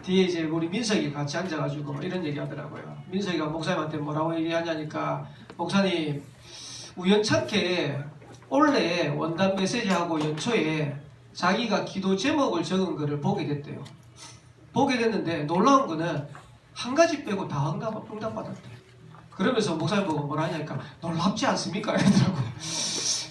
뒤에 이제 우리 민석이 같이 앉아가지고 이런 얘기 하더라고요. 민석이가 목사님한테 뭐라고 얘기하냐니까, 목사님, 우연찮게 원래 원단 메시지하고 연초에 자기가 기도 제목을 적은 거를 보게 됐대요. 보게 됐는데 놀라운 거는 한 가지 빼고 다 응답받았대요. 그러면서 목사님 보고 뭐라 하냐니까, 놀랍지 않습니까? 이러더라고요.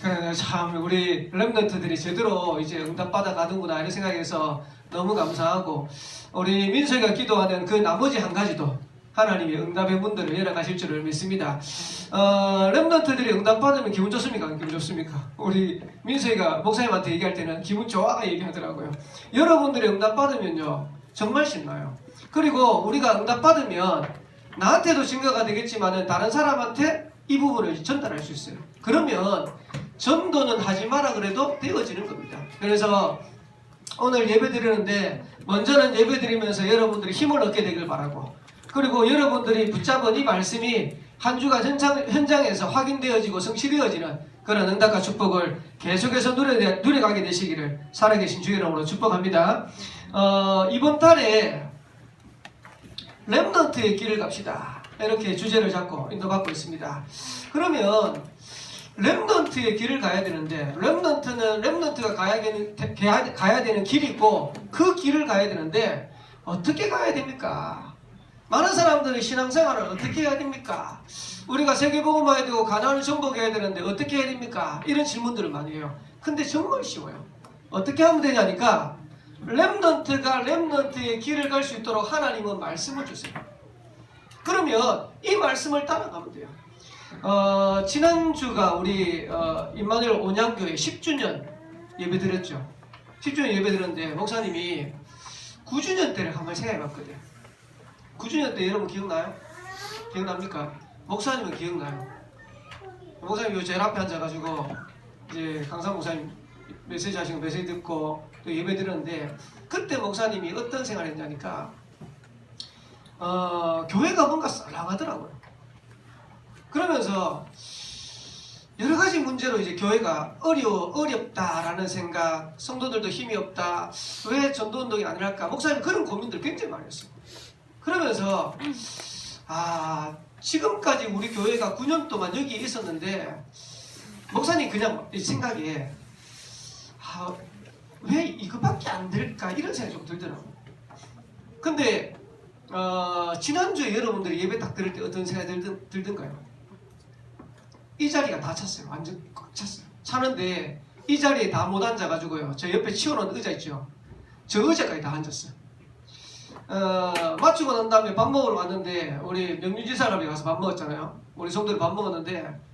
그래, 참 우리 랩런트들이 제대로 이제 응답받아 가는구나 이런 생각해서 너무 감사하고, 우리 민석이가 기도하는 그 나머지 한 가지도 하나님이 응답의 문들을 열어가실 줄을 믿습니다. 랩런트들이 응답받으면 기분 좋습니까? 기분 좋습니까? 우리 민석이가 목사님한테 얘기할 때는 기분 좋아가 얘기하더라고요. 여러분들이 응답받으면요 정말 신나요. 그리고 우리가 응답받으면 나한테도 증거가 되겠지만 다른 사람한테 이 부분을 전달할 수 있어요. 그러면 전도는 하지 마라 그래도 되어지는 겁니다. 그래서 오늘 예배 드리는데 먼저는 예배 드리면서 여러분들이 힘을 얻게 되길 바라고, 그리고 여러분들이 붙잡은 이 말씀이 한 주간 현장에서 확인되어지고 성취되어지는 그런 응답과 축복을 계속해서 누려가게 되시기를 살아계신 주의 이름으로 축복합니다. 이번 달에 렘넌트의 길을 갑시다, 이렇게 주제를 잡고 인도받고 있습니다. 그러면 렘넌트의 길을 가야 되는데, 렘넌트가 가야 되는 길이 있고 그 길을 가야 되는데 어떻게 가야 됩니까? 많은 사람들이 신앙생활을 어떻게 해야 됩니까? 우리가 세계복음화해야 되고 가나안을 정복해야 되는데 어떻게 해야 됩니까? 이런 질문들을 많이 해요. 근데 정말 쉬워요. 어떻게 하면 되냐니까, 렘넌트가 렘넌트의 길을 갈 수 있도록 하나님은 말씀을 주세요. 그러면 이 말씀을 따라가면 돼요. 지난주가 우리 임마누엘 온양교회 10주년 예배 드렸죠. 10주년 예배 드렸는데 목사님이 9주년 때를 한번 생각해 봤거든요. 9주년 때 여러분 기억나요? 기억납니까? 목사님은 기억나요? 목사님 요 제일 앞에 앉아가지고 이제 강산 목사님 메시지 하시고 메시지 듣고 또 예배 드렸는데, 그때 목사님이 어떤 생각을 했냐니까, 교회가 뭔가 썰렁하더라고요. 그러면서 여러 가지 문제로 이제 교회가 어렵다라는 생각, 성도들도 힘이 없다, 왜 전도운동이 안 일할까, 목사님 그런 고민들 굉장히 많이 했어요. 그러면서 지금까지 우리 교회가 9년 동안 여기에 있었는데 목사님 그냥 생각에 왜 이거밖에 안 될까 이런 생각이 좀 들더라고요. 근데 지난주에 여러분들이 예배 딱 들을 때 어떤 생각이 들던가요? 이 자리가 다 찼어요. 완전 꽉 찼어요. 차는데 이 자리에 다 못 앉아가지고요, 저 옆에 치워놓은 의자 있죠, 저 의자까지 다 앉았어요. 마치고 난 다음에 밥 먹으러 왔는데 우리 명륜지사람이 가서 밥 먹었잖아요. 우리 성도들 밥 먹었는데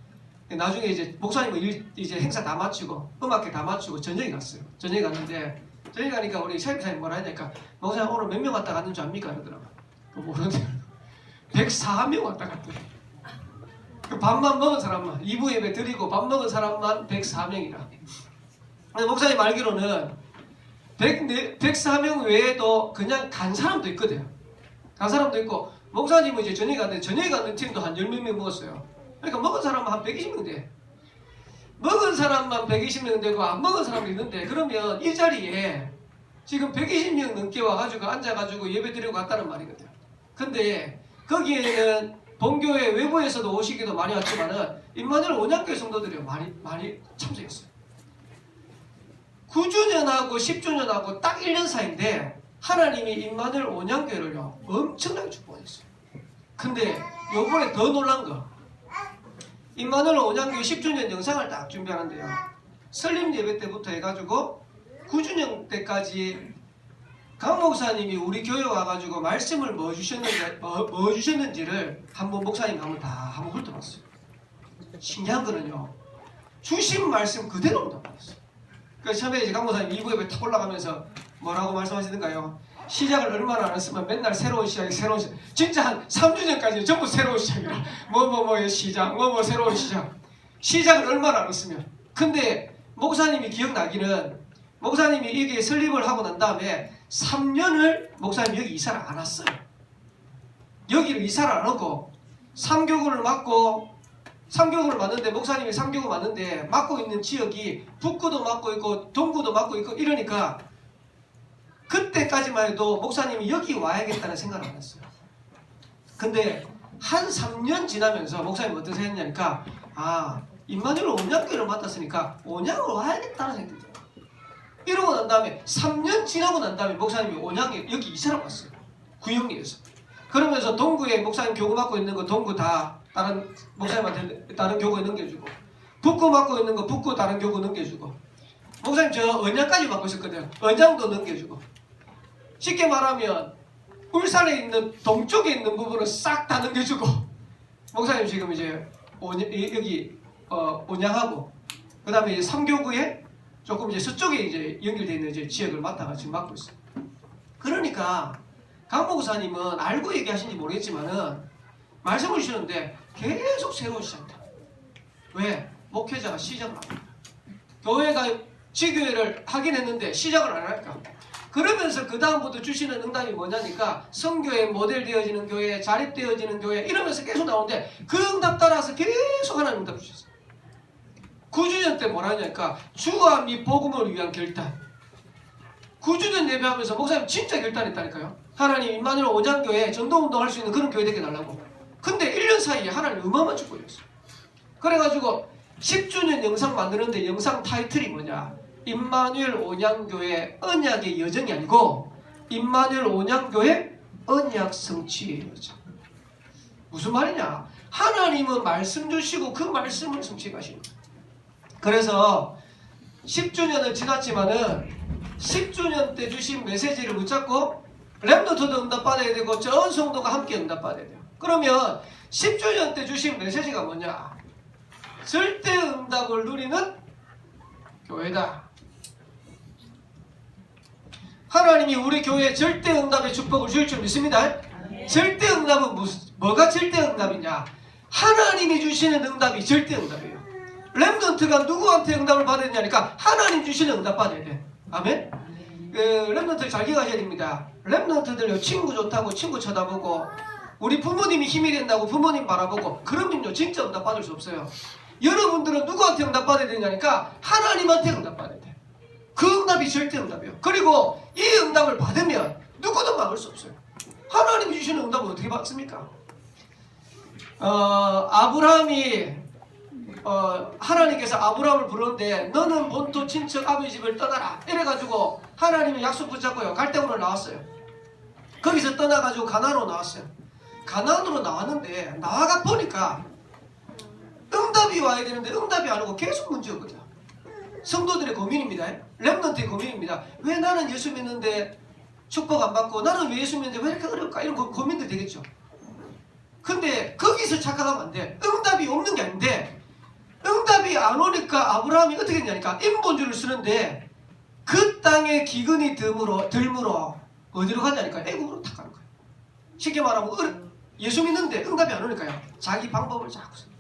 나중에 이제 목사님은 이제 행사 다 마치고 음악회 다 마치고 저녁에 갔어요. 저녁에 갔는데, 저녁에 가니까 우리 사임사님 뭐라 하니까, 목사님 오늘 몇 명 왔다 갔는 줄 압니까? 그러더라고요. 모르는데 104명 왔다 갔더니, 그 밥만 먹은 사람만, 2부 예배 드리고 밥 먹은 사람만 104명이라. 목사님 알기로는 104명 외에도 그냥 간 사람도 있거든요. 간 사람도 있고, 목사님은 이제 저녁에 갔는데 저녁에 가는 팀도 한 10몇 명 먹었어요. 그러니까 먹은 사람은 한 120명 돼. 먹은 사람만 120명 되고 안 먹은 사람도 있는데, 그러면 이 자리에 지금 120명 넘게 와가지고 앉아가지고 예배 드리고 갔다는 말이거든요. 근데 거기에는 본교회 외부에서도 오시기도 많이 왔지만은 임마누엘 온양교회 성도들이 많이 참석했어요. 9주년하고 10주년하고 딱 1년 사이인데 하나님이 임마누엘 온양교회를요 엄청나게 축복했어요. 근데 요번에 더 놀란 거, 임마누엘 온양교회 10주년 영상을 딱 준비하는데요, 설립 예배 때부터 해가지고 9주년 때까지 강 목사님이 우리 교회 와가지고 말씀을 뭐 주셨는지를 한번 목사님 한번 훑어봤어요. 신기한 거는요, 주신 말씀 그대로 응답받았어요. 그래서 처음에 이제 강 목사님 2부 예배 탁 올라가면서 뭐라고 말씀하시던가요? 시작을 얼마나 안 했으면 맨날 새로운 시작, 진짜 한 3주 전까지 전부 새로운 시작이라, 뭐의 시작, 새로운 시작. 시작을 얼마나 안 했으면. 근데 목사님이 기억나기는, 목사님이 이게 설립을 하고 난 다음에 3년을 목사님이 여기 이사를 안 왔어요. 여기를 이사를 안 오고 3교구를 맡는데, 목사님이 3교구 맡는데 맡고 있는 지역이 북구도 맡고 있고 동구도 맡고 있고 이러니까 그때까지만 해도 목사님이 여기 와야겠다는 생각을 안 했어요. 근데 한 3년 지나면서 목사님 어떻게 생각했냐니까 임마누엘 온양교회를 맡았으니까 온양으로 와야겠다는 생각이 들어요. 이러고 난 다음에 3년 지나고 난 다음에 목사님이 온양에 여기 이사를 왔어요. 구영리에서. 그러면서 동구에 목사님 교구 맡고 있는 거 동구 다 다른 목사님한테 다른 교구에 넘겨주고, 북구 맡고 있는 거 북구 다른 교구 넘겨주고, 목사님 저 언양까지 맡고 있었거든요. 언양도 넘겨주고. 쉽게 말하면 울산에 있는 동쪽에 있는 부분을 싹 다 넘겨주고, 목사님 지금 이제 여기 온양하고, 그 다음에 삼교구에 조금 이제 서쪽에 이제 연결되어 있는 이제 지역을 맡아가 지금 맡고 있어요. 그러니까 강 목사님은 알고 얘기하신지 모르겠지만은 말씀을 주시는데 계속 새로운 시작이다. 왜? 목회자가 시작을 안 합니다. 교회가 지교회를 하긴 했는데 시작을 안 할까? 그러면서 그 다음부터 주시는 응답이 뭐냐니까 성교회 모델 되어지는 교회, 자립되어지는 교회 이러면서 계속 나오는데 그 응답 따라서 계속 하나님 응답 주셨어요. 9주년 때 뭐라 하냐니까 주와 및 복음을 위한 결단. 9주년 예배하면서 목사님 진짜 결단했다니까요. 하나님 임마누엘 온양교회 전도운동 할 수 있는 그런 교회 되게 달라고. 근데 1년 사이에 하나님 어마어마한 축복을 줬어요. 그래가지고 10주년 영상 만드는데 영상 타이틀이 뭐냐, 임마누엘 온양교회 언약의 여정이 아니고 임마누엘 온양교회 언약 성취의 여정. 무슨 말이냐, 하나님은 말씀 주시고 그 말씀을 성취해 가시는 거예요. 그래서 10주년을 지났지만은 10주년 때 주신 메시지를 붙잡고 렘넌트도 응답받아야 되고 전 성도가 함께 응답받아야 돼요. 그러면 10주년 때 주신 메시지가 뭐냐, 절대 응답을 누리는 교회다. 하나님이 우리 교회에 절대 응답의 축복을 줄 줄 믿습니다. 절대 응답은 뭐가 절대 응답이냐, 하나님이 주시는 응답이 절대 응답이에요. 렘넌트가 누구한테 응답을 받아야 되냐니까 하나님 주시는 응답 받아야 돼. 아멘? 렘넌트 잘 기억하셔야 됩니다. 렘넌트들 친구 좋다고 친구 쳐다보고, 우리 부모님이 힘이 된다고 부모님 바라보고 그러면요 진짜 응답 받을 수 없어요. 여러분들은 누구한테 응답 받아야 되냐니까 하나님한테 응답 받아야 돼. 그 응답이 절대 응답이에요. 그리고 이 응답을 받으면 누구도 막을 수 없어요. 하나님이 주시는 응답을 어떻게 받습니까? 아브라함이 하나님께서 아브라함을 부르는데 너는 본토 친척 아버지 집을 떠나라 이래가지고 하나님이 약속 붙잡고요 갈대우로 나왔어요. 거기서 떠나가지고 가나안으로 나왔어요. 가나안으로 나왔는데 나아가 보니까 응답이 와야 되는데 응답이 안 오고 계속 문제였거든요. 성도들의 고민입니다. 렘넌트의 고민입니다. 왜 나는 예수 믿는데 축복 안 받고, 나는 왜 예수 믿는데 왜 이렇게 어려울까, 이런 고민들 되겠죠. 근데 거기서 착각하면 안 돼. 응답이 없는 게 아닌데 응답이 안 오니까 아브라함이 어떻게 했냐니까 인본주의를 쓰는데 그 땅에 기근이 들므로 어디로 가냐니까 애국으로 탁 가는 거예요. 쉽게 말하면 예수 믿는데 응답이 안 오니까요 자기 방법을 자꾸 써요.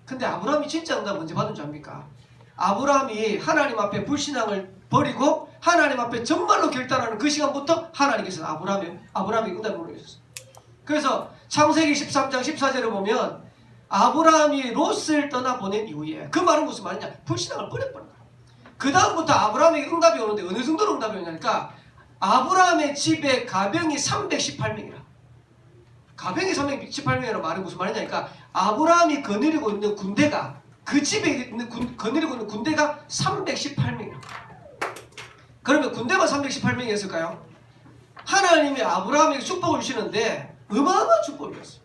근데 아브라함이 진짜 응답 언제 받은 줄 압니까? 아브라함이 하나님 앞에 불신앙을 버리고 하나님 앞에 정말로 결단하는 그 시간부터 하나님께서 아브라함이 응답을 보내주셨어요. 그래서 창세기 13장 14절을 보면 아브라함이 롯을 떠나보낸 이후에, 그 말은 무슨 말이냐, 불신앙을 버려버린 거예요. 그 다음부터 아브라함에게 응답이 오는데 어느 정도로 응답이 오냐니까 아브라함의 집에 가병이 318명이라. 가병이 318명이라는 말은 무슨 말이냐니까 아브라함이 거느리고 있는 군대가, 그 집에 있는 거느리고 있는 군대가 318명이라. 그러면 군대만 318명이었을까요? 하나님이 아브라함에게 축복을 주시는데 어마어마한 축복을 줬어요.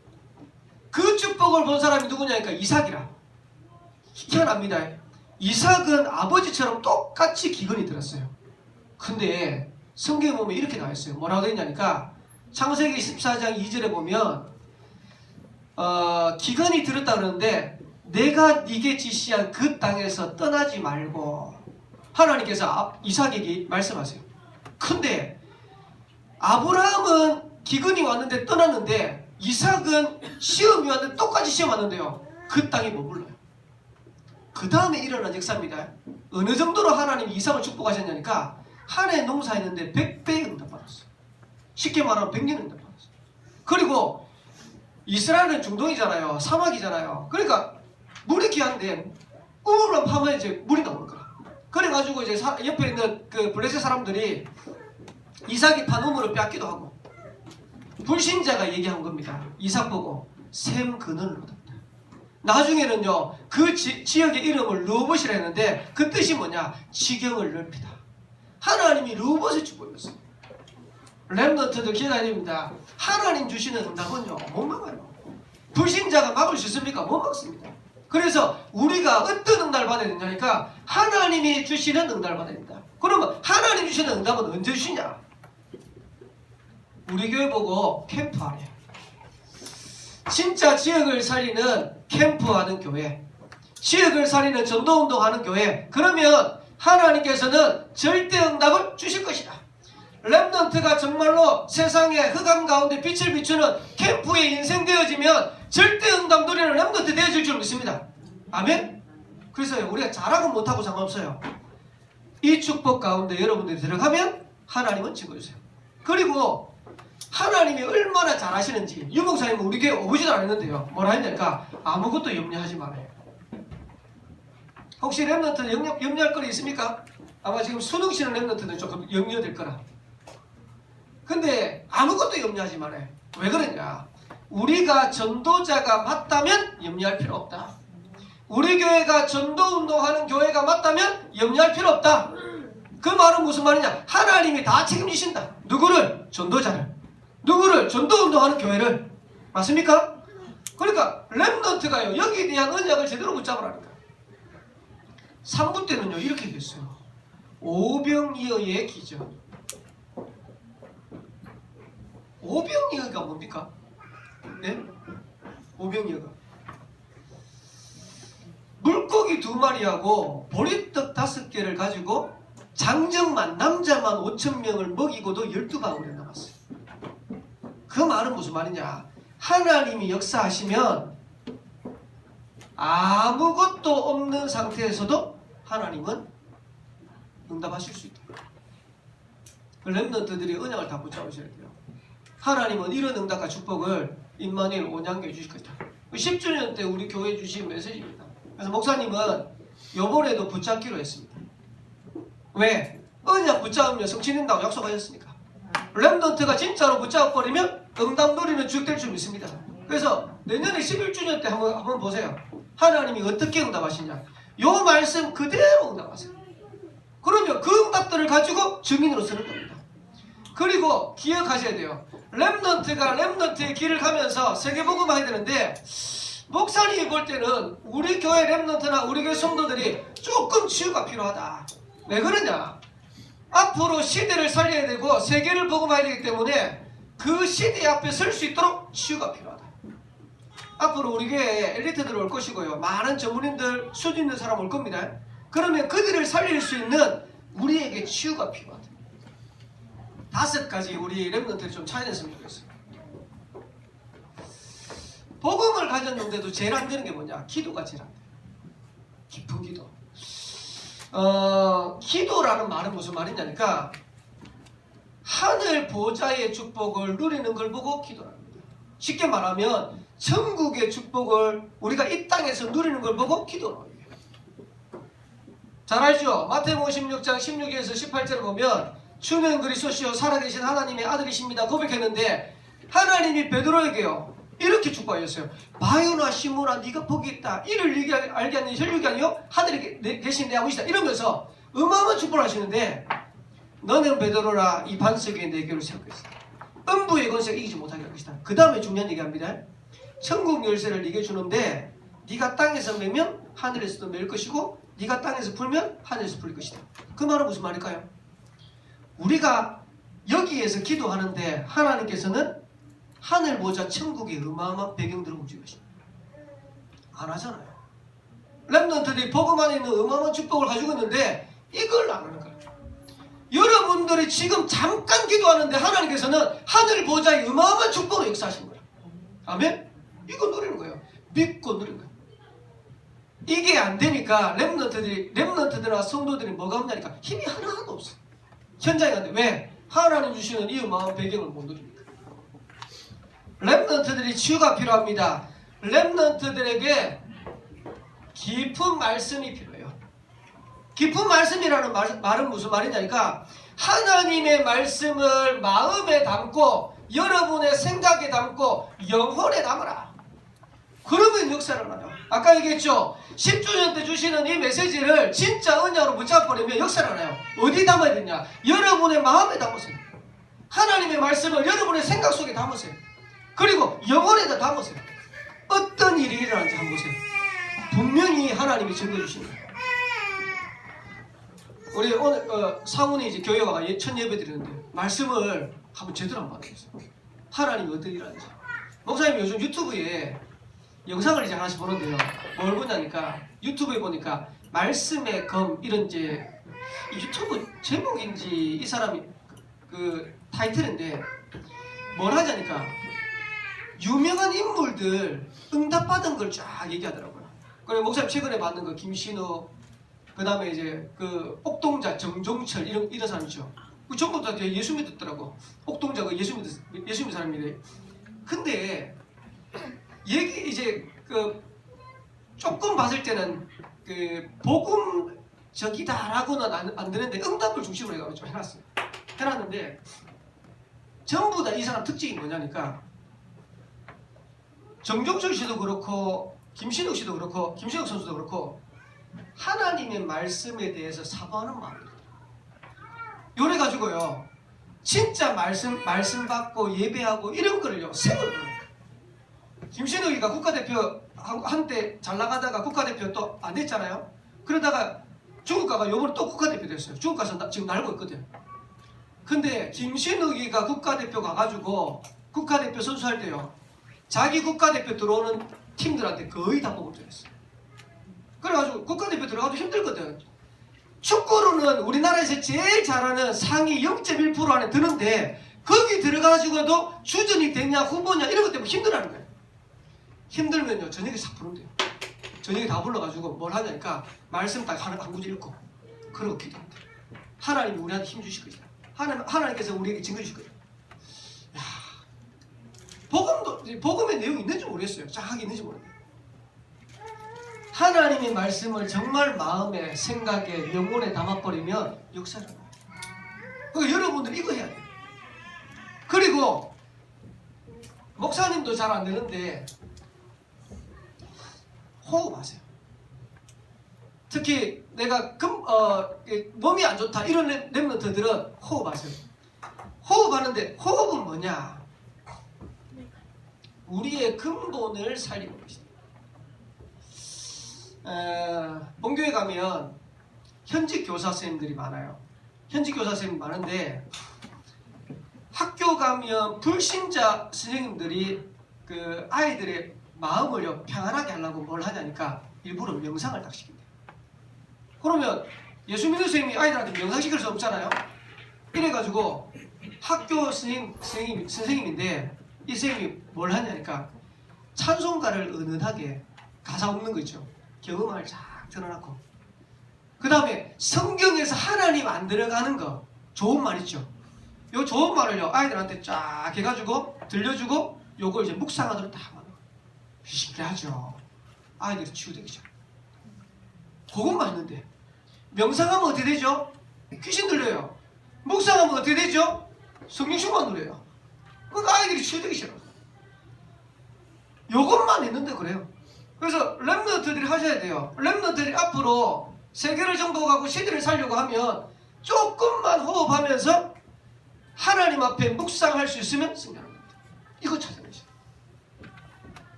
그 축복을 본 사람이 누구냐니까 이삭이라. 희한합니다. 이삭은 아버지처럼 똑같이 기근이 들었어요. 근데 성경에 보면 이렇게 나와 있어요. 뭐라고 했냐니까 창세기 14장 2절에 보면 기근이 들었다 그러는데 내가 네게 지시한 그 땅에서 떠나지 말고, 하나님께서 이삭에게 말씀하세요. 근데 아브라함은 기근이 왔는데 떠났는데 이삭은 시험이 왔는데 똑같이 시험 왔는데요 그 땅에 머물러요. 그 다음에 일어난 역사입니다. 어느 정도로 하나님이 이삭을 축복하셨냐니까 한 해 농사했는데 100배의 응답받았어요. 쉽게 말하면 100년 응답받았어요. 그리고 이스라엘은 중동이잖아요. 사막이잖아요. 그러니까 물이 귀한데 우물만 파면 이제 물이 나오는 거야. 그래가지고 이제 옆에 있는 그 블레셋 사람들이 이삭이 판 우물을 뺏기도 하고 불신자가 얘기한 겁니다. 이삭 보고 샘 그늘을 얻었다. 나중에는요 그 지역의 이름을 르호봇이라 했는데 그 뜻이 뭐냐? 지경을 넓히다. 하나님이 르호봇을 축복했어요. 렘넌트들 기다려야 됩니다. 하나님 주시는 응답은요 못 막아요. 불신자가 막을 수 있습니까? 못 막습니다. 그래서 우리가 어떤 응답을 받아야 되냐니까 하나님이 주시는 응답을 받아야 됩니다. 그러면 하나님 주시는 응답은 언제 주시냐? 우리 교회 보고 캠프하래. 진짜 지역을 살리는 캠프하는 교회, 지역을 살리는 전도운동하는 교회, 그러면 하나님께서는 절대 응답을 주실 것이다. 렘넌트가 정말로 세상의 흑암 가운데 빛을 비추는 캠프의 인생 되어지면 절대 응답 누리는 렘넌트 되어질 줄 믿습니다. 아멘? 그래서 우리가 잘하고 못하고 상관없어요. 이 축복 가운데 여러분들이 들어가면 하나님은 찍어주세요. 그리고 하나님이 얼마나 잘하시는지 유목사님은 우리 교회 오지도 않았는데요. 뭐라 했냐니까 아무것도 염려하지 말아요. 혹시 렘넌트 염려할 거리 있습니까? 아마 지금 수능 치는 렘넌트는 조금 염려될 거라. 근데 아무것도 염려하지 말아요. 왜 그러냐? 우리가 전도자가 맞다면 염려할 필요 없다. 우리 교회가 전도운동하는 교회가 맞다면 염려할 필요 없다. 그 말은 무슨 말이냐? 하나님이 다 책임지신다. 누구를? 전도자를. 누구를? 전도운동하는 교회를. 맞습니까? 그러니까 렘넌트가요 여기에 대한 언약을 제대로 붙잡으라니까. 3부 때는요 이렇게 됐어요. 오병이어의 기적. 오병이어가 뭡니까? 네? 오병이어가 물고기 2마리하고 보리떡 5개를 가지고 장정만 남자만 5,000명을 먹이고도 12방울에 남았어요. 그 말은 무슨 말이냐? 하나님이 역사하시면 아무것도 없는 상태에서도 하나님은 응답하실 수 있다. 렘넌트들이 언약을 다 붙잡으셔야 돼요. 하나님은 이런 응답과 축복을 임마누엘 온양교에 주실 것이다. 10주년 때 우리 교회에 주신 메시지입니다. 그래서 목사님은 요번에도 붙잡기로 했습니다. 왜? 언약 붙잡으면 성취된다고 약속하셨으니까. 렘넌트가 진짜로 붙잡아버리면 응답 누리는 주역될 줄 믿습니다. 그래서 내년에 11주년 때 한번 보세요. 하나님이 어떻게 응답하시냐. 요 말씀 그대로 응답하세요. 그러면 그 응답들을 가지고 증인으로 쓰는 겁니다. 그리고 기억하셔야 돼요. 렘넌트가 렘넌트의 길을 가면서 세계복음 해야 되는데 목사님이 볼 때는 우리 교회 렘넌트나 우리 교회 성도들이 조금 치유가 필요하다. 왜 그러냐? 앞으로 시대를 살려야 되고 세계를 복음해야 되기 때문에 그 시대 앞에 설 수 있도록 치유가 필요하다. 앞으로 우리 교회에 엘리트들 올 것이고요. 많은 전문인들, 수준 있는 사람 올 겁니다. 그러면 그들을 살릴 수 있는 우리에게 치유가 필요하다. 5가지 우리 렘넌트를 좀 찾아냈으면 좋겠어요. 복음을 가졌는데도 제일 안 되는 게 뭐냐? 기도가 제일 안 돼요. 깊은 기도. 기도라는 말은 무슨 말이냐니까 하늘 보좌의 축복을 누리는 걸 보고 기도합니다. 쉽게 말하면 천국의 축복을 우리가 이 땅에서 누리는 걸 보고 기도를 합니다. 잘 알죠? 마태복음 16장 16에서 18절을 보면 주는 그리스도시요 살아계신 하나님의 아들이십니다 고백했는데 하나님이 베드로에게요 이렇게 축복하셨어요. 바요나 시몬아 네가 복이 있다. 이를 알게 하는 혈육이 아니요 하늘에 계신 내 아버지다. 이러면서 어마어마한 축복을 하시는데 너는 베드로라 이 반석 위에 내 교를 세울 것이다. 음부의 권세가 이기지 못하게 할 것이다. 그 다음에 중요한 얘기합니다. 천국 열쇠를 네게 주는데 네가 땅에서 매면 하늘에서도 맬 것이고 네가 땅에서 풀면 하늘에서 풀릴 것이다. 그 말은 무슨 말일까요? 우리가 여기에서 기도하는데 하나님께서는 하늘 보좌 천국의 어마어마한 배경들을 움직이십니다. 안 하잖아요. 렘넌트들이 복음 안에 있는 어마어마한 축복을 가지고 있는데 이걸 안 하는 거예요. 여러분들이 지금 잠깐 기도하는데 하나님께서는 하늘 보좌의 어마어마한 축복을 역사하시는 거예요. 아멘? 이거 누리는 거예요. 믿고 누리는 거예요. 이게 안 되니까 렘넌트들이나 성도들이 뭐가 없냐니까 힘이 하나도 없어. 현장에 갔는데 왜? 하나님 주시는 이 어마어마한 배경을 못 누립니다. 렘넌트들이 치유가 필요합니다. 렘넌트들에게 깊은 말씀이 필요해요. 깊은 말씀이라는 말은 무슨 말이냐니까 하나님의 말씀을 마음에 담고 여러분의 생각에 담고 영혼에 담으라. 그러면 역사를 하나요. 아까 얘기했죠. 10주년 때 주시는 이 메시지를 진짜 은혜로 붙잡아버리면 역사를 하나요. 어디 담아야 되냐? 여러분의 마음에 담으세요. 하나님의 말씀을 여러분의 생각 속에 담으세요. 그리고 영혼에다 담으세요. 어떤 일이 일어나는지 한번 보세요. 분명히 하나님이 증거 주십니다. 우리 오늘 상훈이 이제 교회 와가 첫 예배 드리는데 말씀을 한번 제대로 한번 받아보세요. 하나님이 어떤 일을 하는지. 목사님 요즘 유튜브에 영상을 이제 하나씩 보는데요. 뭘 보냐니까 유튜브에 보니까 말씀의 검 이런 이제 유튜브 제목인지 이 사람이 그 타이틀인데 뭘 하자니까 유명한 인물들 응답받은 걸 쫙 얘기하더라고요. 그리고 목사님 최근에 봤는 거 김신우 그 다음에 이제 그 옥동자 정종철 이런 사람이죠. 그 전부 다 예수 믿었더라고. 옥동자가 예수 믿은 사람이래. 근데 얘기 이제 그 조금 봤을 때는 그 복음적이다라고는 안 되는데 응답을 중심으로 해가지고 좀 해놨어요. 해놨는데 전부 다 이 사람 특징이 뭐냐니까 정종철 씨도 그렇고 김신욱 씨도 그렇고 김신욱 선수도 그렇고 하나님의 말씀에 대해서 사모하는 마음이에요. 요래 가지고요 진짜 말씀 받고 예배하고 이런 거를요 생을 불러요. 김신욱이가 국가대표 한때 잘 나가다가 국가대표 또 안 됐잖아요. 그러다가 중국 가가 요번에 또 국가대표 됐어요. 중국 가서 지금 날고 있거든. 근데 김신욱이가 국가대표 가가지고 국가대표 선수할 때요 자기 국가대표 들어오는 팀들한테 거의 다 뽑을 줄 알았어요. 그래가지고 국가대표 들어가도 힘들거든. 축구로는 우리나라에서 제일 잘하는 상위 0.1% 안에 드는데 거기 들어가가지고도 주전이 되냐 후보냐 이런 것 때문에 힘들어하는 거예요. 힘들면요 저녁에 싹 부른대요. 저녁에 다 불러가지고 뭘 하냐니까 말씀 딱 한 구절 읽고 그러고 기도한대요. 하나님이 우리한테 힘 주실 거죠. 하나님께서 우리에게 증거 주실 거죠. 야, 복음의 내용이 있는지 모르겠어요. 쫙 있는지 모르겠어요. 하나님의 말씀을 정말 마음에 생각에 영혼에 담아버리면 역사를 해요. 그러니까 여러분들 이거 해야 돼요. 그리고 목사님도 잘 안 되는데 호흡하세요. 특히 내가 몸이 안 좋다 이런 랩런트들은 호흡하세요. 호흡하는데 호흡은 뭐냐? 우리의 근본을 살리는 것이다. 본교회 가면 현직 교사 선생님들이 많아요. 현직 교사 선생님이 많은데 학교 가면 불신자 선생님들이 그 아이들의 마음을요 평안하게 하려고 뭘 하냐니까 일부러 명상을 딱 시킨대요. 그러면 예수 믿는 선생님이 아이들한테 명상 시킬 수 없잖아요. 이래가지고 학교 선생님인데 이 선생님이 뭘 하냐니까 찬송가를 은은하게 가사 없는 거 있죠. 경음을 쫙 틀어놓고 그 다음에 성경에서 하나님 안 들어가는 거 좋은 말 있죠. 요 좋은 말을요 아이들한테 쫙 해가지고 들려주고 요걸 이제 묵상하도록 다 하면 신기하죠. 아이들이 치유되기 전 그것만 있는데 명상하면 어떻게 되죠? 귀신 들려요. 묵상하면 어떻게 되죠? 성령 충만 누려요. 그러니까 아이들이 치유되기 싫어. 요것만 있는데 그래요. 그래서 랩런트들이 하셔야 돼요. 랩런트들이 앞으로 세계를 정복하고 시대를 살려고 하면 조금만 호흡하면서 하나님 앞에 묵상할 수 있으면 승리합니다. 이거 찾아내세요.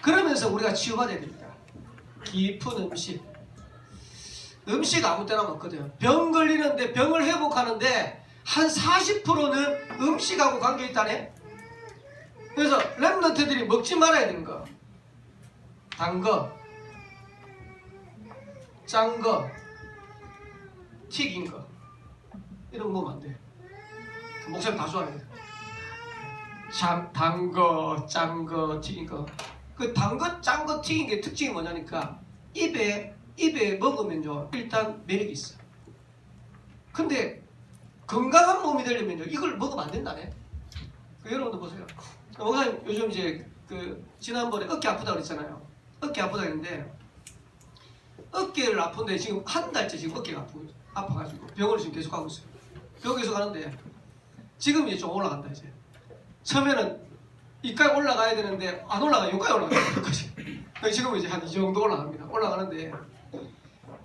그러면서 우리가 치유받아야 됩니다. 깊은 음식 아무 때나 먹거든요. 병 걸리는데 병을 회복하는데 한 40%는 음식하고 관계있다네. 그래서 랩런트들이 먹지 말아야 되는 거 단 거, 짠 거, 튀긴 거 이런 거 먹으면 안 돼. 목사님 다 좋아해요. 단 거, 짠 거, 튀긴 거. 그 단 거, 짠 거, 튀긴 게 특징이 뭐냐니까 입에 먹으면요 일단 매력이 있어. 근데 건강한 몸이 되려면요 이걸 먹으면 안 된다네. 여러분들 보세요. 목사님 요즘 이제 지난번에 어깨 아프다고 그랬잖아요. 어깨 아프다 했는데 어깨를 아픈데 지금 한 달째 지금 어깨가 아파가지고 병원을 지금 계속 가고 있어요. 병원 계속 가는데 지금 이제 좀 올라간다 이제. 처음에는 이까지 올라가야 되는데 안 올라가요. 여기까지 올라가요. 여기까지. 지금은 이제 한 이 정도 올라갑니다. 올라가는데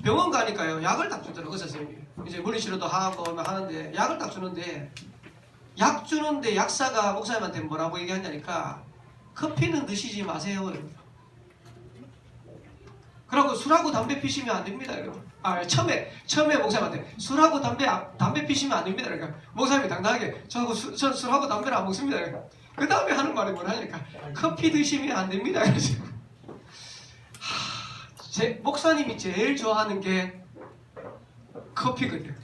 병원 가니까요 약을 딱 주더라고요. 의사 선생님이. 이제 물리치료도 하고 하는데 약을 딱 주는데 약 주는데 약사가 목사님한테 뭐라고 얘기하냐니까 커피는 드시지 마세요. 그러고 술하고 담배 피시면 안 됩니다. 처음에 목사님한테 술하고 담배 피시면 안 됩니다. 그러니까 목사님이 당당하게 전 술하고 담배를 안 먹습니다. 그러니까 그 다음에 하는 말이 뭐냐니까 커피 드시면 안 됩니다. 제 목사님이 제일 좋아하는 게 커피거든요.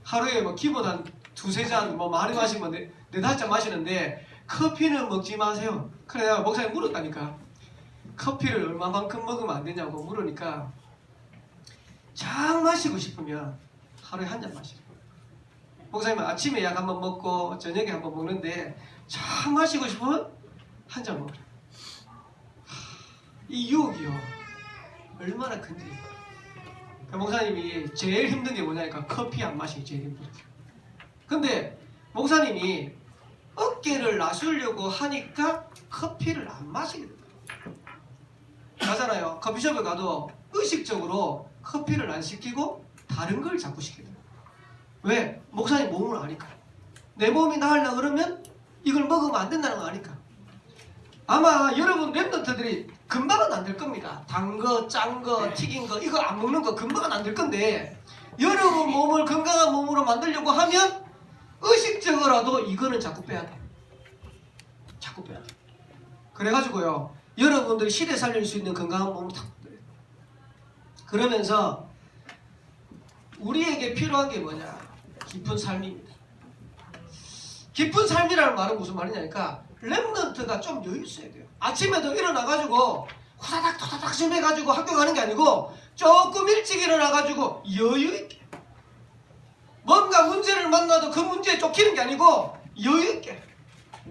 하루에 뭐 기본 한 두세 잔, 뭐 많이 마시면 네다섯 잔 마시는데 커피는 먹지 마세요. 그래 내가 목사님 물었다니까 커피를 얼마만큼 먹으면 안 되냐고 물으니까 쫙 마시고 싶으면 하루에 한 잔 마시래요. 목사님은 아침에 약 한번 먹고 저녁에 한번 먹는데 쫙 마시고 싶으면 한 잔 먹으래요. 이 유혹이요 얼마나 큰지. 목사님이 제일 힘든 게 뭐냐니까 커피 안 마시기 제일 힘들어요. 근데 목사님이 어깨를 놔주려고 하니까 커피를 안 마시게 돼요. 가잖아요. 커피숍에 가도 의식적으로 커피를 안 시키고 다른 걸 자꾸 시켜요. 왜? 목사님 몸을 아니까. 내 몸이 나으려고 그러면 이걸 먹으면 안 된다는 거 아니까. 아마 여러분 랩런트들이 금방은 안 될 겁니다. 단 거, 짠 거, 튀긴 거 이거 안 먹는 거 금방은 안 될 건데 여러분 몸을 건강한 몸으로 만들려고 하면 의식적으로라도 이거는 자꾸 빼야 돼. 자꾸 빼야 돼. 그래가지고요 여러분들이 시대 살릴 수 있는 건강한 몸을 다 만들어요. 그러면서 우리에게 필요한 게 뭐냐? 깊은 삶입니다. 깊은 삶이라는 말은 무슨 말이냐니까 랩런트가 좀 여유 있어야 돼요. 아침에도 일어나가지고 후다닥 토다닥 좀 해가지고 학교 가는 게 아니고 조금 일찍 일어나가지고 여유 있게 뭔가 문제를 만나도 그 문제에 쫓기는 게 아니고 여유 있게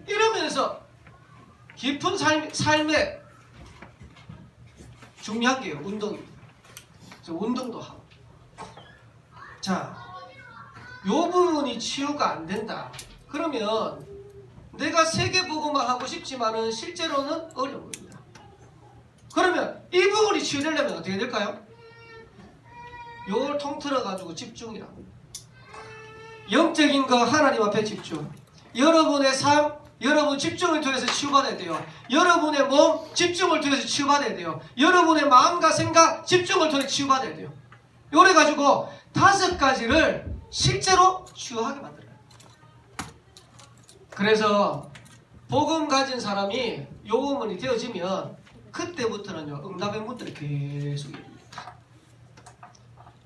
이러면서 깊은 삶에 중요한 게요 운동입니다. 그래서 운동도 하고 자, 요 부분이 치유가 안 된다. 그러면 내가 세계복음화 하고 싶지만은 실제로는 어려워요. 그러면 이 부분이 치유되려면 어떻게 될까요? 요걸 통틀어가지고 집중이라. 영적인 거 하나님 앞에 집중. 여러분의 삶, 여러분 집중을 통해서 치유받아야 돼요. 여러분의 몸 집중을 통해서 치유받아야 돼요. 여러분의 마음과 생각 집중을 통해 치유받아야 돼요. 요래 가지고 5가지를 실제로 치유하게 만들어요. 그래서 복음 가진 사람이 요 부분이 되어지면 그때부터는요 응답의 문들이 계속 열립니다.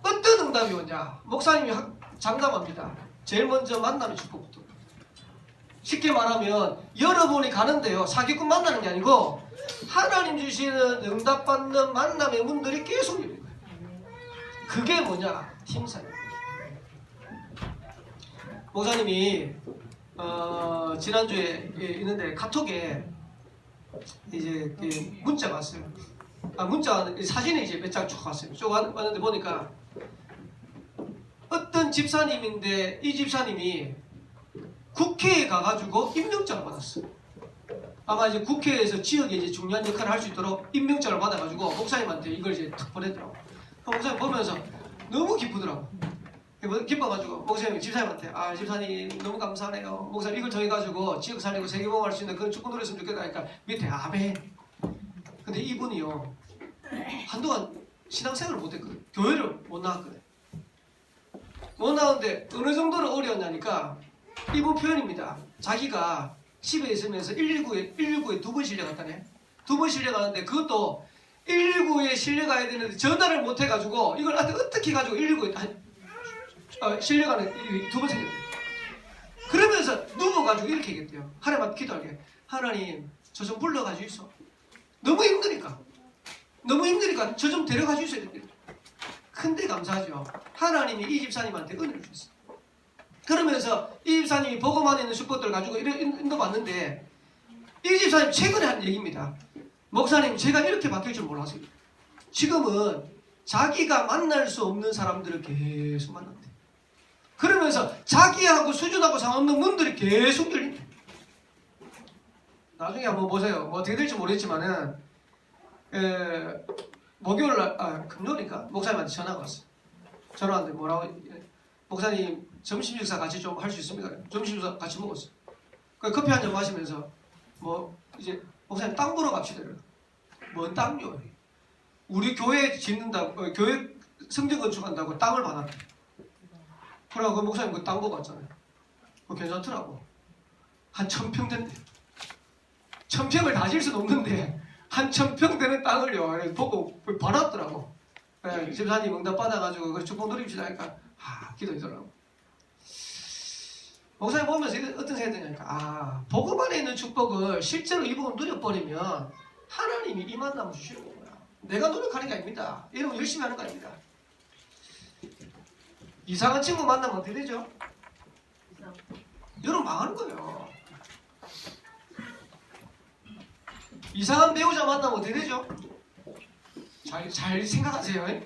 어떤 응답이 오냐? 목사님이 장담합니다. 제일 먼저 만남의 축복부터. 쉽게 말하면 여러분이 가는데요 사기꾼 만나는 게 아니고 하나님 주시는 응답받는 만남의 문들이 계속 열립니다. 그게 뭐냐? 힘사입니다. 목사님이 지난주에 있는데 카톡에 이제 문자가 왔어요. 문자 사진이 이제 몇 장 쭉 왔어요. 쭉 왔는데 보니까 어떤 집사님인데 이 집사님이 국회에 가가지고 임명장을 받았어요. 아마 이제 국회에서 지역에 이제 중요한 역할을 할 수 있도록 임명장을 받아가지고 목사님한테 이걸 이제 탁 보냈더라고. 목사님 보면서 너무 기쁘더라고. 기뻐가지고 목사님 집사님한테 집사님 너무 감사하네요. 목사님 이걸 통해가지고 지역 살리고 세계복음 할 수 있는 그런 축복 누렸으면 좋겠다 하니까 밑에 아멘. 근데 이분이요 한동안 신앙생활을 못했거든. 교회를 못 나갔거든. 못 나갔는데 어느 정도로 어려웠냐니까 이분 표현입니다. 자기가 집에 있으면서 119에 2번 실려갔다네. 2번 실려가는데 그것도 119에 실려가야 되는데 전화를 못 해가지고 이걸 어떻게 해가지고 119에 실려가는 2번 생겼대요. 그러면서 누워가지고 이렇게 얘기했대요. 하나님한테 기도하게. 하나님 저 좀 불러가지고 있어. 너무 힘드니까 저 좀 데려가지고 있어야 된대요. 근데 감사하죠. 하나님이 이 집사님한테 은혜를 주셨어요. 그러면서 이 집사님이 복음 안에 있는 축복들을 가지고 인도받는데 이 집사님 최근에 한 얘기입니다. 목사님 제가 이렇게 바뀔 줄 몰랐어요. 지금은 자기가 만날 수 없는 사람들을 계속 만난대. 그러면서 자기하고 수준하고 상관없는 문들이 계속 열린대. 나중에 한번 보세요. 뭐 어떻게 될지 모르겠지만은 목요일 날, 금요일인가? 목사님한테 전화가 왔어요. 전화 왔는데 뭐라고? 목사님 점심 식사 같이 좀 할 수 있습니까? 점심 식사 같이 먹었어요. 커피 한 잔 마시면서 뭐 이제 목사님 땅 보러 갑시다. 뭔 땅요? 우리 교회 짓는다고, 교회 성전 건축한다고 땅을 받았대. 그러고 그 목사님 그 땅 보고 왔잖아요. 그거 괜찮더라고. 한 1000평 된대. 1000평을 다 질 수는 없는데 한 1000평 되는 땅을요 보고 받았더라고. 집사님 응답 받아가지고 그 축복 누립시다 하니까 기도하더라고. 목사님 보면서 어떤 생각이 드냐니까 복음 안에 있는 축복을 실제로 이 복음 누려버리면 하나님이 이 만남을 주시는 거야. 내가 노력하는 게 아닙니다. 여러분 열심히 하는 거 아닙니다. 이상한 친구 만나면 어떻게 되죠? 여러분 망하는 거예요. 이상한 배우자 만나면 어떻게 되죠? 잘 생각하세요.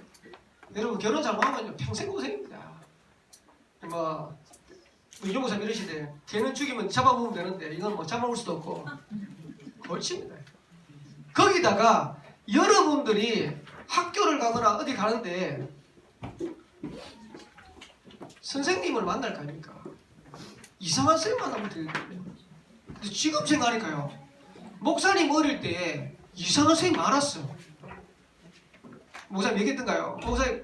여러분 결혼 잘못하면 평생 고생입니다. 뭐 이종목사님 이러시대. 걔는 죽이면 잡아먹으면 되는데 이건 뭐 잡아먹을 수도 없고 골치입니다. 거기다가 여러분들이 학교를 가거나 어디 가는데 선생님을 만날 거 아닙니까? 이상한 선생님 만나면 되거든요. 지금 생각하니까요. 목사님 어릴 때 이상한 선생님 많았어. 목사님 얘기했던가요? 목사님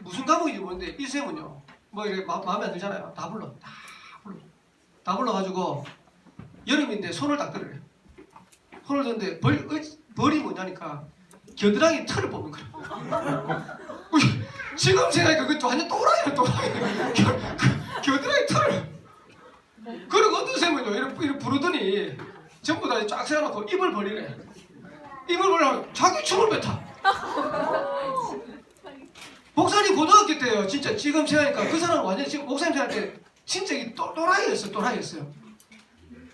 무슨 과목인지 모르는데 이 선생님은요. 뭐 이렇게 마음에 안 들잖아요. 다 불러가지고 여름인데 손을 딱 들어요. 손을 드는데 벌이 뭐냐니까 겨드랑이 털을 뽑는 거야. 지금 생각하니까 그것도 완전 또라이야. 겨드랑이 털을. 그리고 어떤 선생님은요 이렇게 부르더니 전부 다 쫙 세워놓고 입을 벌리래. 입을 벌리면 자기 춤을 뱉어. 목사님 고등학교 때요. 진짜 지금 생각하니까 그 사람은 완전 지금 목사님 생각할 때 진짜 또라이였어요.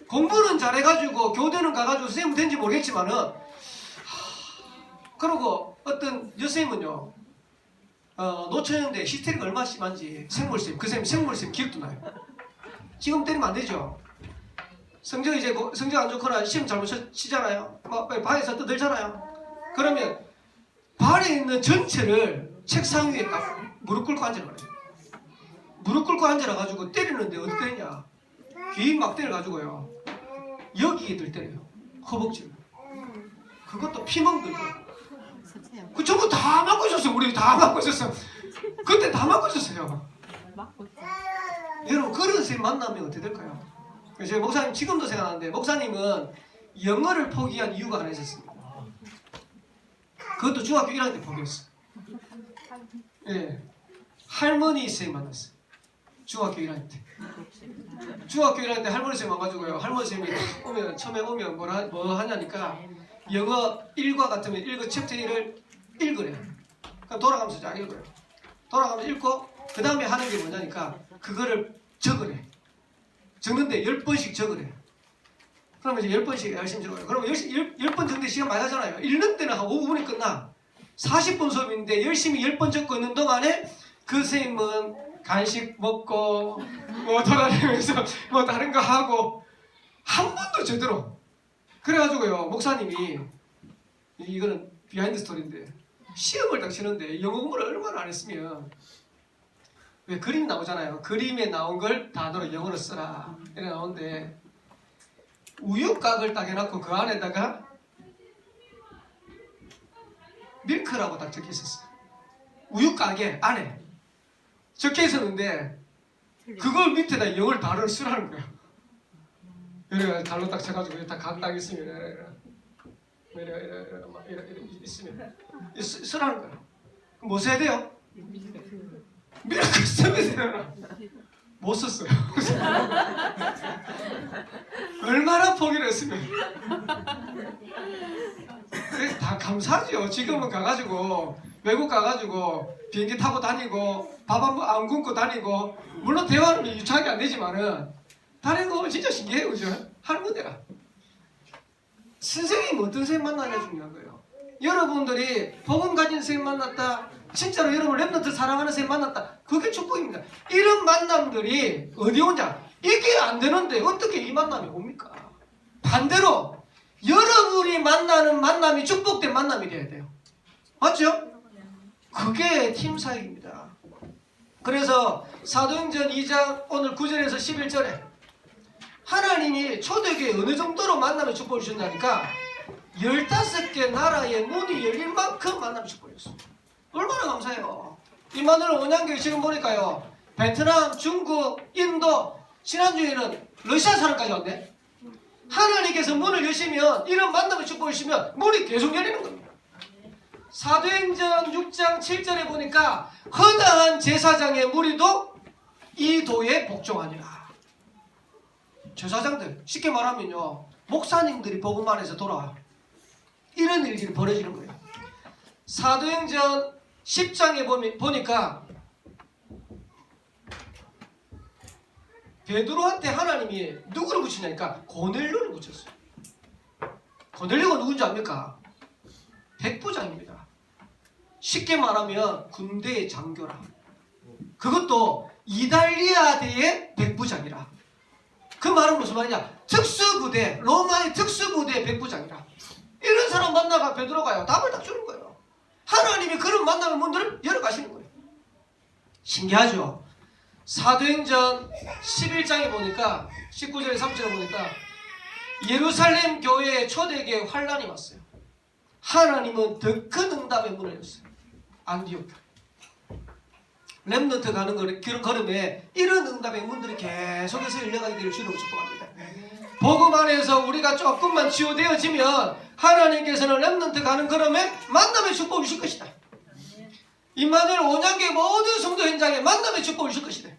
공부는 잘해가지고 교대는 가가지고 선생님 된지 모르겠지만은 그리고 어떤 여선생님은요 노처녀인데 히스테리가 얼마나 심한지 생물쌤 그 선생님 생물쌤 기억도 나요. 지금 때리면 안 되죠. 성적 이제 성적 안 좋거나 시험 잘못 치잖아요. 막 방에서 떠들잖아요. 그러면 발에 있는 전체를 책상 위에 딱 무릎 꿇고 앉으라 그래요. 무릎 꿇고 앉아가지고 때리는데 어디 때리냐? 귀 막 때려가지고요. 여기들 때려요. 허벅지를. 그것도 피멍들고. 그 전부 다 맞고 있었어요. 우리 다 맞고 있었어요. 그때 다 맞고 있었어요. 여러분 그런 선생님 만나면 어떻게 될까요? 제가 목사님 지금도 생각하는데 목사님은 영어를 포기한 이유가 하나 있었습니다. 그것도 중학교 1학년 때 포기했어요. 예, 할머니 선생님 만났어요. 중학교 1학년 때. 중학교 1학년 때 할머니 선생님 와가지고요. 할머니 선생님이 처음에 오면 뭐 하냐니까 영어 1과 같으면 챕터 1을 읽으래요. 그럼 돌아가면서 쫙 읽어요. 돌아가면서 읽고 그 다음에 하는 게 뭐냐니까 그거를 적으래. 적는데 10번씩 적으래. 그러면 이제 10번씩 열심히 적어요. 그러면 10번 적는데 시간 많이 가잖아요. 읽는 때는 한 5분이 끝나. 40분 수업인데 열심히 10번 적고 있는 동안에 그 선생님은 간식 먹고 뭐 돌아다니면서 뭐 다른 거 하고 한 번도 제대로. 그래가지고요 목사님이 이거는 비하인드 스토리인데 시험을 딱 치는데 영어 공부를 얼마나 안 했으면 왜 그림이 나오잖아요. 그림에 나온 걸 단어로 영어로 써라 이렇게 나오는데 우유곽을 딱 해놓고 그 안에다가 밀크라고 딱 적혀 있었어요. 우유곽에 안에 적혀 있었는데 그걸 밑에다 영어를 단어를 쓰라는 거야. 이래 단어 딱 쳐가지고 딱 있으면 이래 있으면 쓰라는 거야. 그럼 뭐 써야 돼요? 밀크 쓰면 되나? 못 썼어요. 얼마나 포기를 했으면. 다 감사하죠. 지금은 가가지고 외국 가가지고 비행기 타고 다니고 밥 안 굶고 다니고 물론 대화는 유창하게 안 되지만은 다니는 거 진짜 신기해요. 그죠? 하는 거대라. 선생님 어떤 선생님 만나냐 중요한 거예요. 여러분들이 복음 가진 선생님 만났다. 진짜로 여러분 렘넌트 사랑하는 선생님 만났다. 그게 축복입니다. 이런 만남들이 어디 오냐? 이게 안 되는데 어떻게 이 만남이 옵니까? 반대로 여러분이 만나는 만남이 축복된 만남이 돼야 돼요. 맞죠? 그게 팀 사역입니다. 그래서 사도행전 2장 오늘 9절에서 11절에 하나님이 초대교회 어느 정도로 만남의 축복을 주셨냐니까 15개 나라의 문이 열릴 만큼 만남의 축복을 줬습니다. 얼마나 감사해요. 이마누엘 온양교회 지금 보니까요. 베트남, 중국, 인도, 지난주에는 러시아 사람까지 왔네. 하나님께서 문을 여시면 이런 만남의 축복을 주시면 문이 계속 열리는 겁니다. 사도행전 6장 7절에 보니까 허다한 제사장의 무리도 이 도에 복종하니라. 제사장들 쉽게 말하면요 목사님들이 복음 안에서 돌아와요. 이런 일들이 벌어지는 거예요. 사도행전 10장에 보니까 베드로한테 하나님이 누구를 붙이냐니까 고넬료를 붙였어요. 고넬료가 누군지 압니까? 백부장입니다. 쉽게 말하면 군대의 장교라. 그것도 이달리아대의 백부장이라. 그 말은 무슨 말이냐? 특수부대, 로마의 특수부대의 백부장이라. 이런 사람 만나가 베드로가요 답을 딱 주는 거예요. 하나님이 그런 만남의 문들을 열어가시는 거예요. 신기하죠? 사도행전 11장에 보니까 19절에 3절에 보니까 예루살렘 교회에 초대교회 환란이 왔어요. 하나님은 더 큰 응답의 문을 열었어요. 안디옥 렘넌트 가는 길 걸음에 이런 응답의 문들이 계속해서 열려가게 될 주로 축복합니다. 복음 안에서 우리가 조금만 치유되어지면 하나님께서는 렘넌트 가는 걸음에 만남의 축복을 주실 것이다. 임마누엘 온양교회 모든 성도 현장에 만남의 축복을 주실 것이다.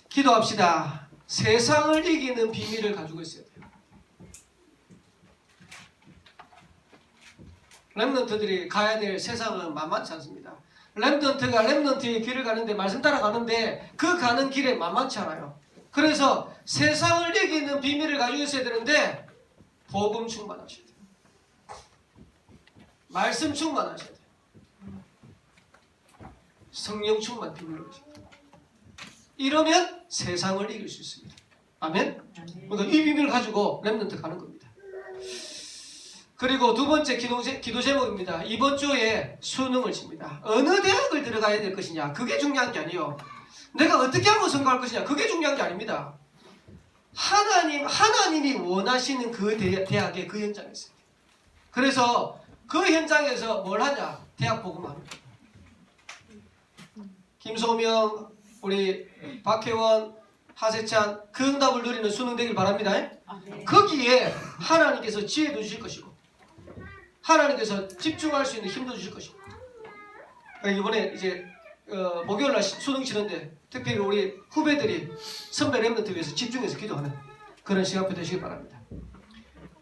기도합시다. 세상을 이기는 비밀을 가지고 있어야 돼요. 렘넌트들이 가야 될 세상은 만만치 않습니다. 렘넌트가 렘넌트의 길을 가는데 말씀 따라가는데 그 가는 길에 만만치 않아요. 그래서 세상을 이기는 비밀을 가지고 있어야 되는데 복음 충만하셔야 돼요. 말씀 충만하셔야 돼요. 성령 충만 비밀을 하셔야 돼요. 이러면 세상을 이길 수 있습니다. 아멘? 그러니까 이 비밀을 가지고 렘넌트 가는 겁니다. 그리고 두 번째 기도 제목입니다. 이번 주에 수능을 칩니다. 어느 대학을 들어가야 될 것이냐 그게 중요한 게 아니에요. 내가 어떻게 하면 선거할 것이냐 그게 중요한 게 아닙니다. 하나님이 원하시는 그 대학의 그 현장에서 그래서 그 현장에서 뭘 하냐 대학 복음합니다. 김소명 우리 박혜원 하세찬 그 응답을 누리는 수능 되길 바랍니다. 거기에 하나님께서 지혜도 주실 것이고 하나님께서 집중할 수 있는 힘도 주실 것이고 이번에 이제 목요일날 수능 치는데 특별히 우리 후배들이 선배 렘넌트 위해서 집중해서 기도하는 그런 시간표 되시길 바랍니다.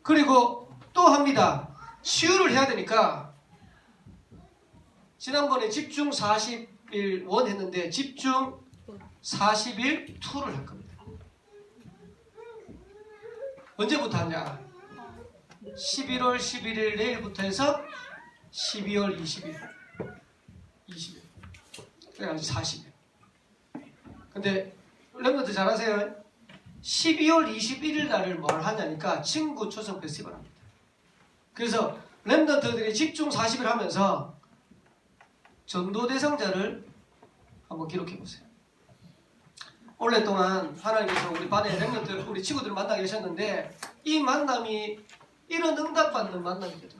그리고 또 합니다. 치유를 해야 되니까 지난번에 집중 40일 1 했는데 집중 40일 2를 할 겁니다. 언제부터 하냐? 11월 11일 내일부터 해서 12월 20일 그래가지고 40일. 근데 렘넌트 잘하세요. 12월 21일 날을 뭘 하냐니까 친구 초청 페스티벌 합니다. 그래서 렘넌트들이 집중 40일 하면서 전도 대상자를 한번 기록해 보세요. 오랫동안 하나님께서 우리 반에 렘넌트 우리 친구들을 만나게 하셨는데 이 만남이 이런 응답받는 만남이 되죠.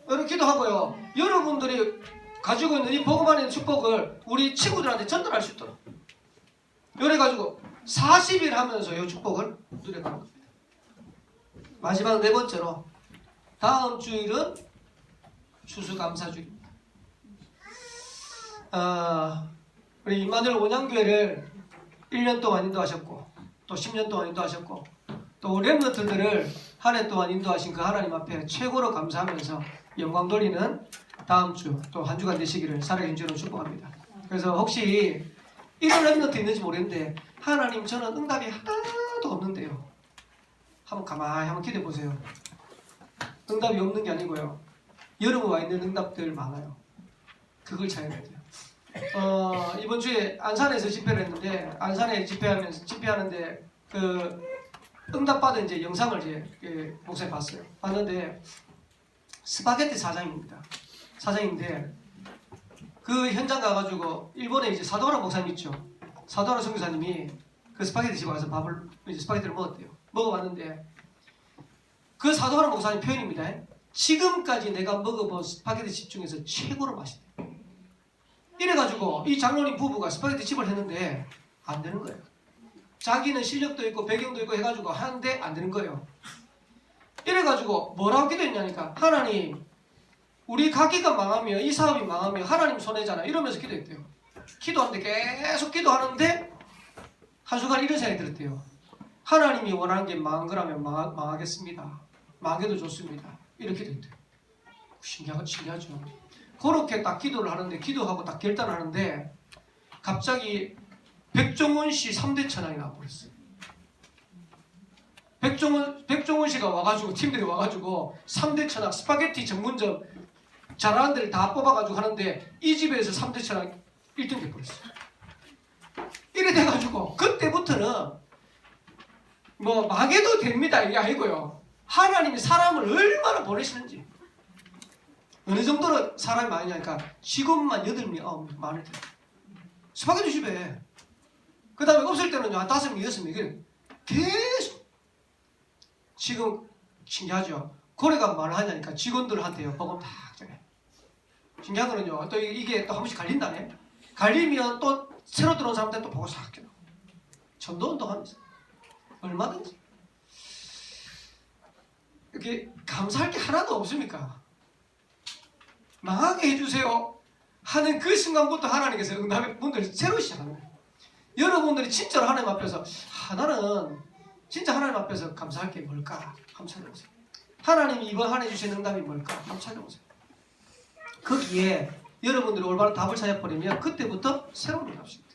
여러분 기도하고요. 여러분들이 가지고 있는 이 복음 안에 있는 축복을 우리 친구들한테 전달할 수 있도록 그래가지고 40일 하면서 이 축복을 누려가는 겁니다. 마지막 네 번째로 다음 주일은 추수감사주일입니다. 우리 임마누엘 온양교회를 1년 동안 인도하셨고 또 10년 동안 인도하셨고 또 렘넌트들을 한 해 동안 인도하신 그 하나님 앞에 최고로 감사하면서 영광 돌리는 다음 주 또 한 주간 되시기를 살아계신 주로 축복합니다. 그래서 혹시 이런 렘넌트 있는지 모르겠는데 하나님 저는 응답이 하나도 없는데요. 한번 가만히 한번 기대해 보세요. 응답이 없는 게 아니고요. 여러분 와 있는 응답들 많아요. 그걸 찾아야 돼요. 이번 주에 안산에서 집회를 했는데 안산에 집회하는데 그 응답받은 이제 영상을 이제 목사님 봤어요. 봤는데 스파게티 사장인데 그 현장 가가지고 일본에 이제 사도하라 목사님 있죠. 사도하라 선교사님이 그 스파게티 집에 가서 스파게티를 먹었대요. 먹어봤는데 그 사도하라 목사님 표현입니다. 지금까지 내가 먹어본 스파게티 집 중에서 최고로 맛있대. 이래가지고 이 장로님 부부가 스파게티 집을 했는데 안 되는 거예요. 자기는 실력도 있고 배경도 있고 해가지고 하는데 안 되는 거예요. 이래가지고 뭐라고 기도했냐니까 하나님 우리 가게가 망하면 이 사업이 망하면 하나님 손해잖아 이러면서 기도했대요. 기도하는데 계속 기도하는데 한순간 이런 생각이 들었대요. 하나님이 원하는 게 망한 거라면 망하겠습니다. 망해도 좋습니다. 이렇게 됐대요. 신기하죠. 그렇게 딱 기도를 하는데 기도하고 딱 결단을 하는데 갑자기 백종원 씨 3대 천왕이 나와버렸어요. 백종원 씨가 와가지고 팀들이 와가지고 3대 천왕 스파게티 전문점 잘하는 데를 다 뽑아가지고 하는데 이 집에서 3대 천왕 1등 돼버렸어요. 이래 돼가지고 그때부터는 뭐 망해도 됩니다 이게 아니고요. 하나님이 사람을 얼마나 보내시는지 어느 정도로 사람이 많으냐니까 직원만 8명, 많을 때 스파게티 집에 그 다음에 없을 때는 한 5명, 6명 계속 지금 신기하죠. 고래가 말을 하냐니까 직원들한테요 복음 다 전해. 신기한 거는요 또 이게 또 한 번씩 갈린다네. 갈리면 또 새로 들어온 사람들 또 보고 싹 껴. 전도 운동하면서 얼마든지 이렇게 감사할 게 하나도 없습니까? 망하게 해주세요 하는 그 순간부터 하나님께서 응답의 문들을 새로 시작하는 거예요. 여러분들이 진짜로 하나님 앞에서 나는 진짜 하나님 앞에서 감사할 게 뭘까? 한번 찾아보세요. 하나님이 이번 한 해 주신 응답이 뭘까? 한번 찾아보세요. 거기에 여러분들이 올바른 답을 찾아버리면 그때부터 새로운 응답입니다.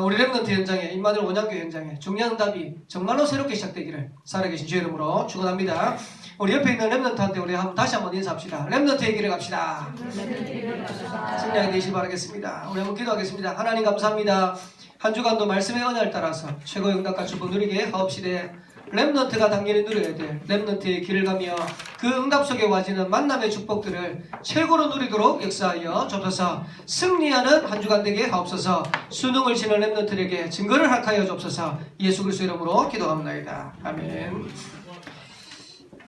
우리 렘넌트 현장에 임마누엘 원양교회 현장에 중요한 응답이 정말로 새롭게 시작되기를 살아계신 주의 이름으로 축원합니다. 우리 옆에 있는 렘넌트한테 우리 다시 한번 인사합시다. 렘넌트의 길을 갑시다. 승리하게 되시길 바라겠습니다. 우리 한번 기도하겠습니다. 하나님 감사합니다. 한 주간도 말씀의 언약을 따라서 최고의 응답과 축복 누리게 하옵시되 렘넌트가 당연히 누려야 돼. 렘넌트의 길을 가며 그 응답 속에 와지는 만남의 축복들을 최고로 누리도록 역사하여 주옵소서. 승리하는 한 주간 되게 하옵소서. 수능을 치는 렘넌트에게 증거를 할하여 주옵소서. 예수 그리스도 이름으로 기도합니다. 아멘.